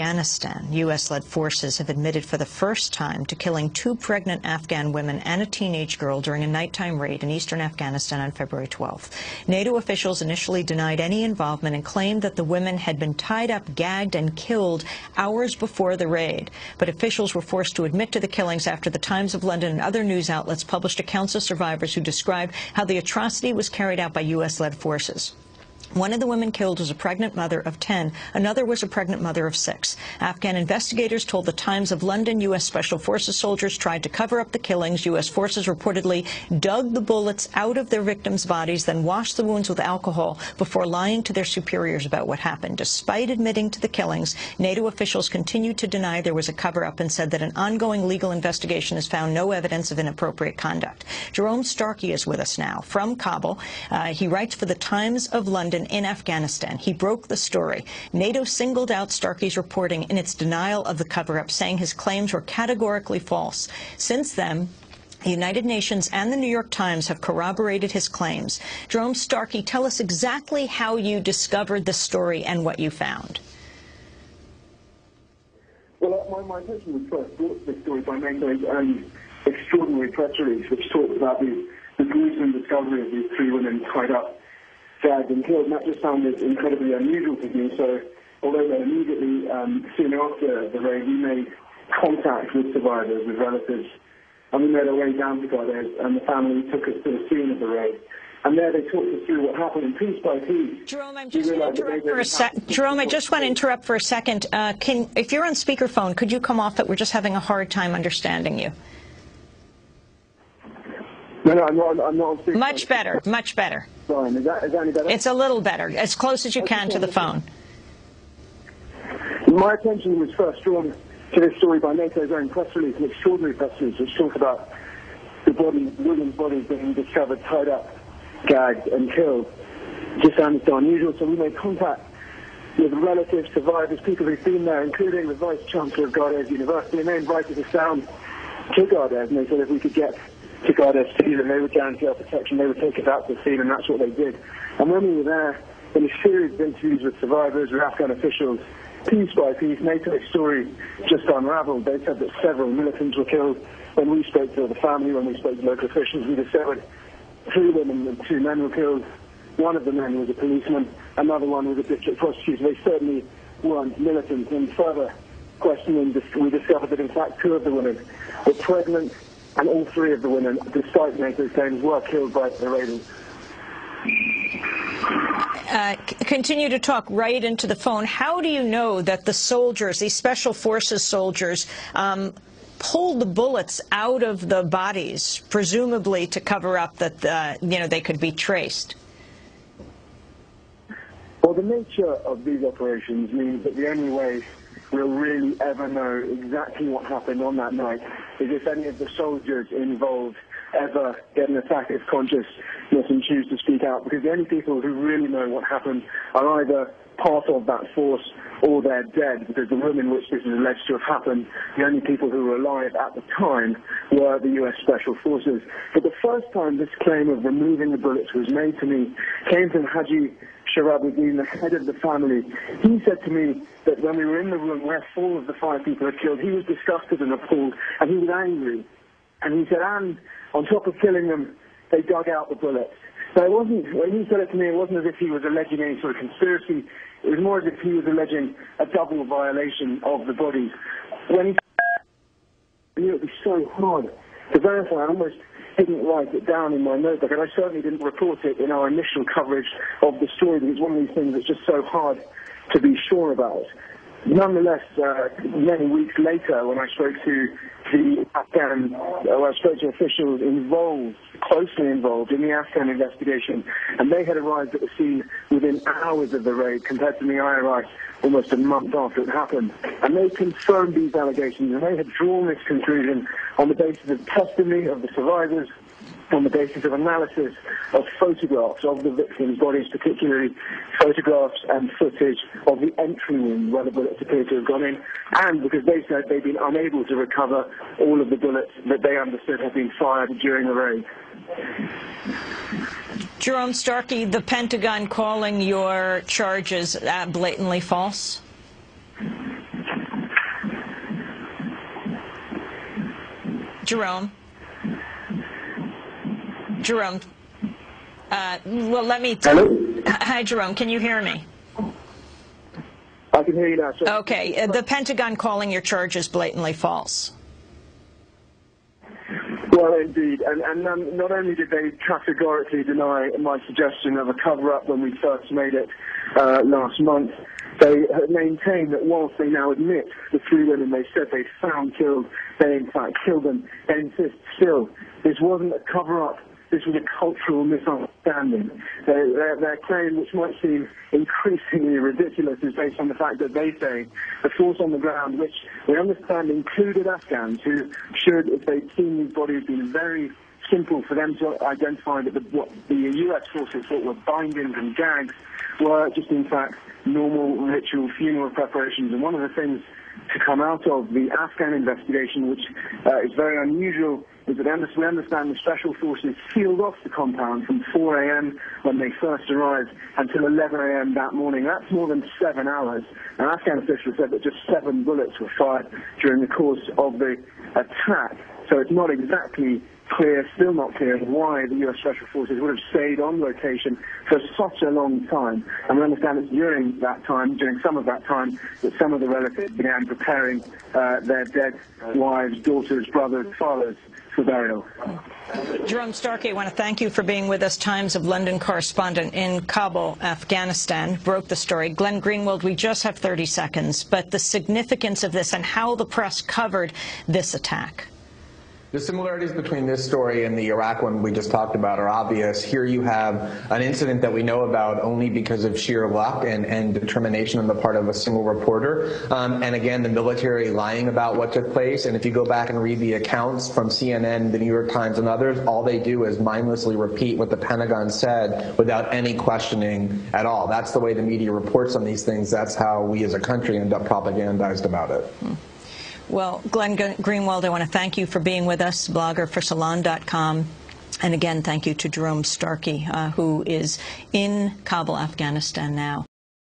Afghanistan, U.S.-led forces have admitted for the first time to killing 2 pregnant Afghan women and a teenage girl during a nighttime raid in eastern Afghanistan on February 12th. NATO officials initially denied any involvement and claimed that the women had been tied up, gagged, and killed hours before the raid. But officials were forced to admit to the killings after the Times of London and other news outlets published accounts of survivors who described how the atrocity was carried out by U.S.-led forces. One of the women killed was a pregnant mother of 10. Another was a pregnant mother of 6. Afghan investigators told the Times of London U.S. Special Forces soldiers tried to cover up the killings. U.S. forces reportedly dug the bullets out of their victims' bodies, then washed the wounds with alcohol before lying to their superiors about what happened. Despite admitting to the killings, NATO officials continued to deny there was a cover-up and said that an ongoing legal investigation has found no evidence of inappropriate conduct. Jerome Starkey is with us now from Kabul. He writes for the Times of London in Afghanistan. He broke the story. NATO singled out Starkey's reporting in its denial of the cover-up, saying his claims were categorically false. Since then, the United Nations and the New York Times have corroborated his claims. Jerome Starkey, tell us exactly how you discovered the story and what you found. Well, my intention was first brought this story by making an extraordinary press release which talked about the gruesome discovery of these 3 women tied up, gagged and killed, and that just sounded incredibly unusual to me. So although then immediately, soon after the raid, we made contact with survivors, with relatives, and we made our way down to Gardez, and the family took us to the scene of the raid. And there they talked us through what happened, and piece by piece. Jerome, I just want to interrupt for a second. If you're on speakerphone, could you come off it? We're just having a hard time understanding you. No, I'm not on speakerphone. Much better, much better. Fine. Is that any better? It's a little better. As close as you can to the phone. My attention was first drawn to this story by NATO's own press release, an extraordinary press release, which talked about the women's bodies being discovered, tied up, gagged and killed. Just sounded so unusual, so we made contact with relatives, survivors, people who've been there, including the Vice-Chancellor of Gardez University, and they invited us down to Gardez, and they said if we could get to Gardez scene, and they would guarantee our protection, they would take us out to the scene, and that's what they did. And when we were there, in a series of interviews with survivors, with Afghan officials, piece by piece, NATO's story just unraveled. They said that several militants were killed. When we spoke to the family, when we spoke to local officials, we discovered 3 women and 2 men were killed. One of the men was a policeman, another one was a district prosecutor. They certainly weren't militants. And further questioning, we discovered that in fact 2 of the women were pregnant, and all 3 of the women, despite NATO's claims, were killed by the raiders. Continue to talk right into the phone. How do you know that the soldiers, these special forces soldiers, pulled the bullets out of the bodies, presumably to cover up that they could be traced? Well, the nature of these operations means that the only way we'll really ever know exactly what happened on that night is if any of the soldiers involved ever get an attack of consciousness and choose to speak out, because the only people who really know what happened are either part of that force or they're dead, because the room in which this is alleged to have happened, the only people who were alive at the time were the U.S. Special Forces. But the first time this claim of removing the bullets was made to me came from Haji Sharabuddin, the head of the family. He said to me that when we were in the room where 4 of the 5 people had killed, he was disgusted and appalled, and he was angry. And he said, and on top of killing them, they dug out the bullets. So it wasn't, when he said it to me, it wasn't as if he was alleging any sort of conspiracy. It was more as if he was alleging a double violation of the bodies. When he knew it would be so hard to verify, I almost didn't write it down in my notebook, and I certainly didn't report it in our initial coverage of the story, because it's one of these things that's just so hard to be sure about. Nonetheless, many weeks later, when I spoke to the Afghan, I spoke to officials closely involved in the Afghan investigation, and they had arrived at the scene within hours of the raid, compared to me, I arrived almost a month after it happened. And they confirmed these allegations, and they had drawn this conclusion on the basis of testimony of the survivors, on the basis of analysis of photographs of the victims' bodies, particularly photographs and footage of the entry room where the bullets appear to have gone in, and because they said they'd been unable to recover all of the bullets that they understood had been fired during the raid. Jerome Starkey, the Pentagon calling your charges blatantly false? Jerome? Jerome? Well, let me... Hello? Hi, Jerome. Can you hear me? I can hear you now, sir. Okay. The Pentagon calling your charges blatantly false. Well, indeed. And not only did they categorically deny my suggestion of a cover-up when we first made it last month, they maintain that whilst they now admit the 3 women they said they'd found killed, they in fact killed them, they insist still this wasn't a cover-up. This was a cultural misunderstanding. Their claim, which might seem increasingly ridiculous, is based on the fact that they say the force on the ground, which we understand included Afghans, who should, if they'd seen these bodies, been very simple for them to identify that what the U.S. forces thought were bindings and gags were just, in fact, normal ritual funeral preparations. And one of the things to come out of the Afghan investigation, which is very unusual, is that we understand the special forces sealed off the compound from 4 a.m. when they first arrived until 11 a.m. that morning. That's more than 7 hours. And Afghan officials said that just 7 bullets were fired during the course of the attack. So it's not exactly clear, still not clear, why the U.S. Special Forces would have stayed on location for such a long time. And we understand that during that time, during some of that time, that some of the relatives began preparing their dead wives, daughters, brothers, fathers for burial. Jerome Starkey, I want to thank you for being with us. Times of London correspondent in Kabul, Afghanistan, broke the story. Glenn Greenwald, we just have 30 seconds, but the significance of this and how the press covered this attack. The similarities between this story and the Iraq one we just talked about are obvious. Here you have an incident that we know about only because of sheer luck and determination on the part of a single reporter. And again, the military lying about what took place. And if you go back and read the accounts from CNN, the New York Times, and others, all they do is mindlessly repeat what the Pentagon said without any questioning at all. That's the way the media reports on these things. That's how we as a country end up propagandized about it. Well, Glenn Greenwald, I want to thank you for being with us, blogger for Salon.com. And again, thank you to Jerome Starkey, who is in Kabul, Afghanistan now.